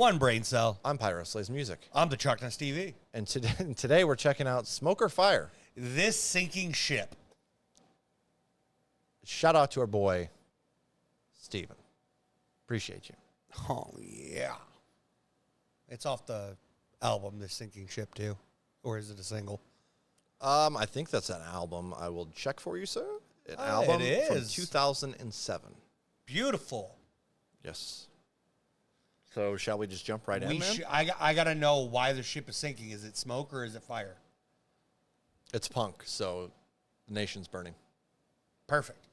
One brain cell. I'm Pyro Slays Music. I'm the Chuckness TV. And today we're checking out Smoke or Fire. This sinking ship. Shout out to our boy, Steven. Appreciate you. Oh, yeah. It's off the album, This Sinking Ship, too. Or is it a single? I think that's an album. I will check for you, sir. An album it from is. 2007. Beautiful. Yes. So shall we just jump right in, man? I got to know why the ship is sinking. Is it smoke or is it fire? It's punk, so the nation's burning. Perfect.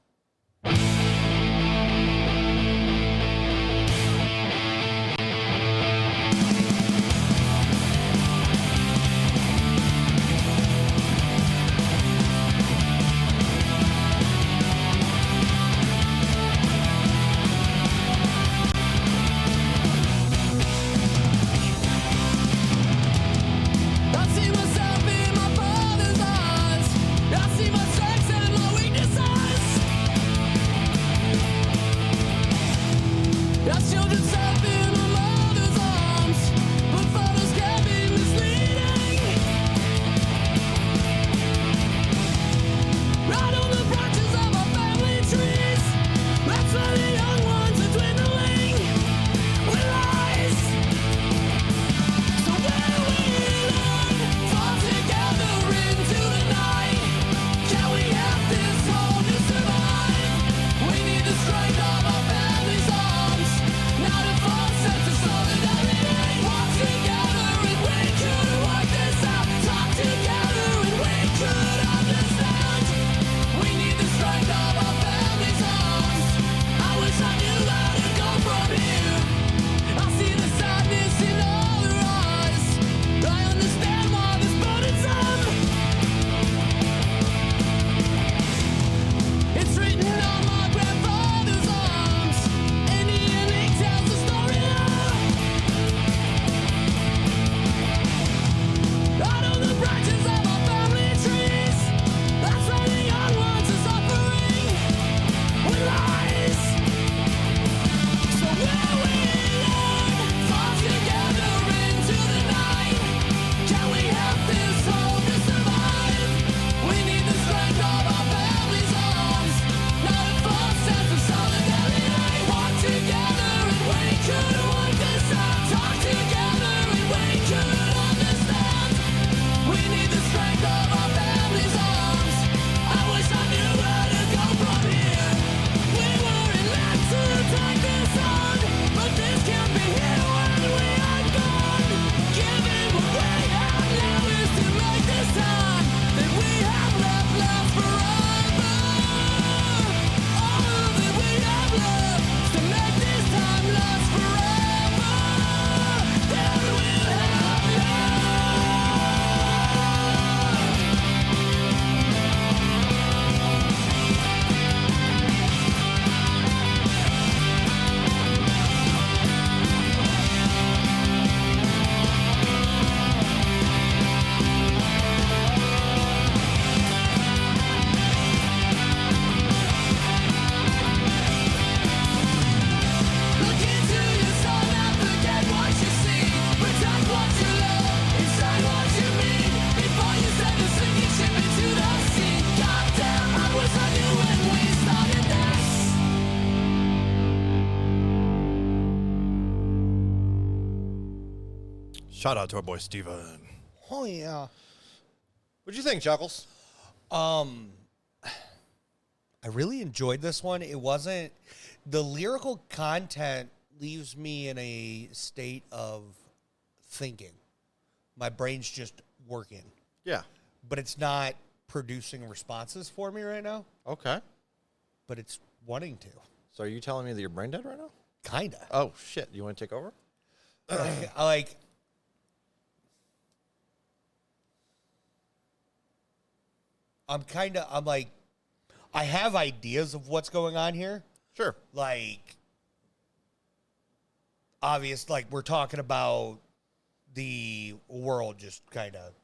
Shout out to our boy, Steven. Oh, yeah. What'd you think, Chuckles? I really enjoyed this one. It wasn't... The lyrical content leaves me in a state of thinking. My brain's just working. Yeah. But it's not producing responses for me right now. Okay. But it's wanting to. So are you telling me that you're brain dead right now? Kinda. Oh, shit. You want to take over? I have ideas of what's going on here. Sure. We're talking about the world just kind of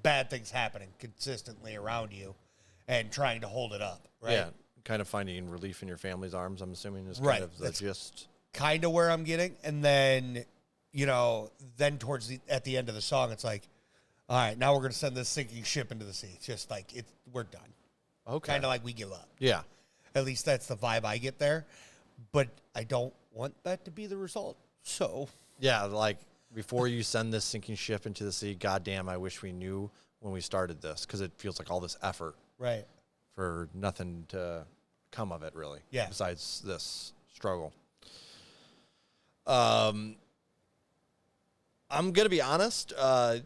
bad things happening consistently around you and trying to hold it up, right? Yeah, kind of finding relief in your family's arms, I'm assuming, is kind Right. of the That's gist. kind of where I'm getting. And then then at the end of the song, it's like, all right, now we're going to send this sinking ship into the sea. It's just like, we're done. Okay. Kind of like we give up. Yeah. At least that's the vibe I get there. But I don't want that to be the result. So. Yeah, like, before you send this sinking ship into the sea, goddamn, I wish we knew when we started this, because it feels like all this effort. Right. For nothing to come of it, really. Yeah. Besides this struggle. I'm going to be honest. I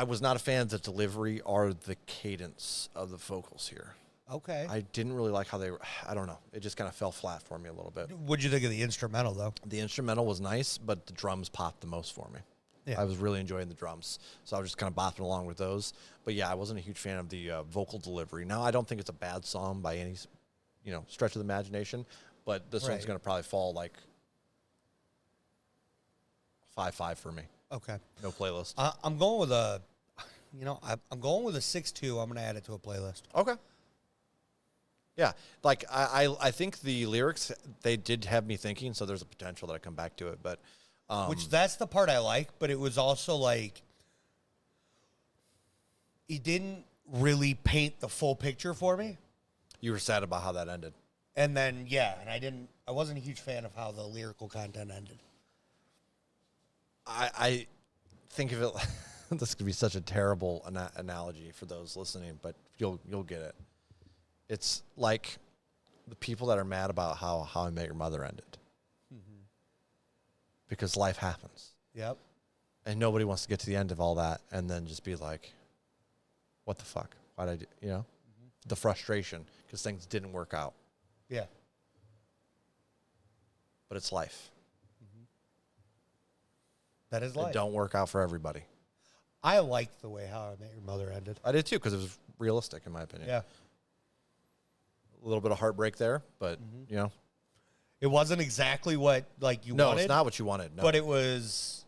was not a fan of the delivery or the cadence of the vocals here. Okay. I didn't really like how they were. I don't know. It just kind of fell flat for me a little bit. What'd you think of the instrumental, though? The instrumental was nice, but the drums popped the most for me. Yeah. I was really enjoying the drums, so I was just kind of bopping along with those. But yeah, I wasn't a huge fan of the vocal delivery. Now, I don't think it's a bad song by any, stretch of the imagination, but this one's going to probably fall like 5-5 for me. Okay. No playlist. I'm going with I'm going with a 6-2. I'm going to add it to a playlist. Okay. Yeah, like I think the lyrics, they did have me thinking, so there's a potential that I come back to it, but. Which that's the part I like, but it was also like, he didn't really paint the full picture for me. You were sad about how that ended. And then, I wasn't a huge fan of how the lyrical content ended. I think of it, this could be such a terrible analogy for those listening, but you'll get it. It's like the people that are mad about how I Met Your Mother ended. Mm-hmm. Because life happens. Yep. And nobody wants to get to the end of all that and then just be like, what the fuck? Why'd I do, Mm-hmm. The frustration because things didn't work out. Yeah. But it's life. Mm-hmm. That is life. It don't work out for everybody. I liked the way How I Met Your Mother ended. I did too, because it was realistic in my opinion. Yeah. A little bit of heartbreak there, but it wasn't exactly what you wanted. No, it's not what you wanted. No. But it was.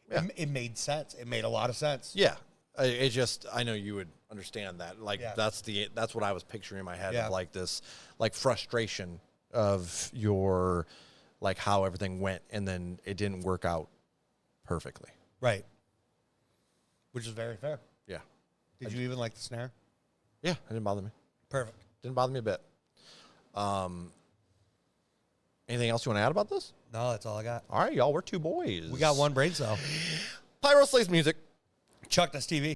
Yeah. It made sense. It made a lot of sense. Yeah, it just, I know you would understand that. Like that's what I was picturing in my head of like this, like frustration of your, like how everything went and then it didn't work out perfectly. Right. Which is very fair. Yeah. Did you even like the snare? Yeah, it didn't bother me. Perfect. Didn't bother me a bit. Anything else you want to add about this? No, that's all I got. All right, y'all. We're two boys. We got one brain cell. Pyro Slays music. Chuck This TV.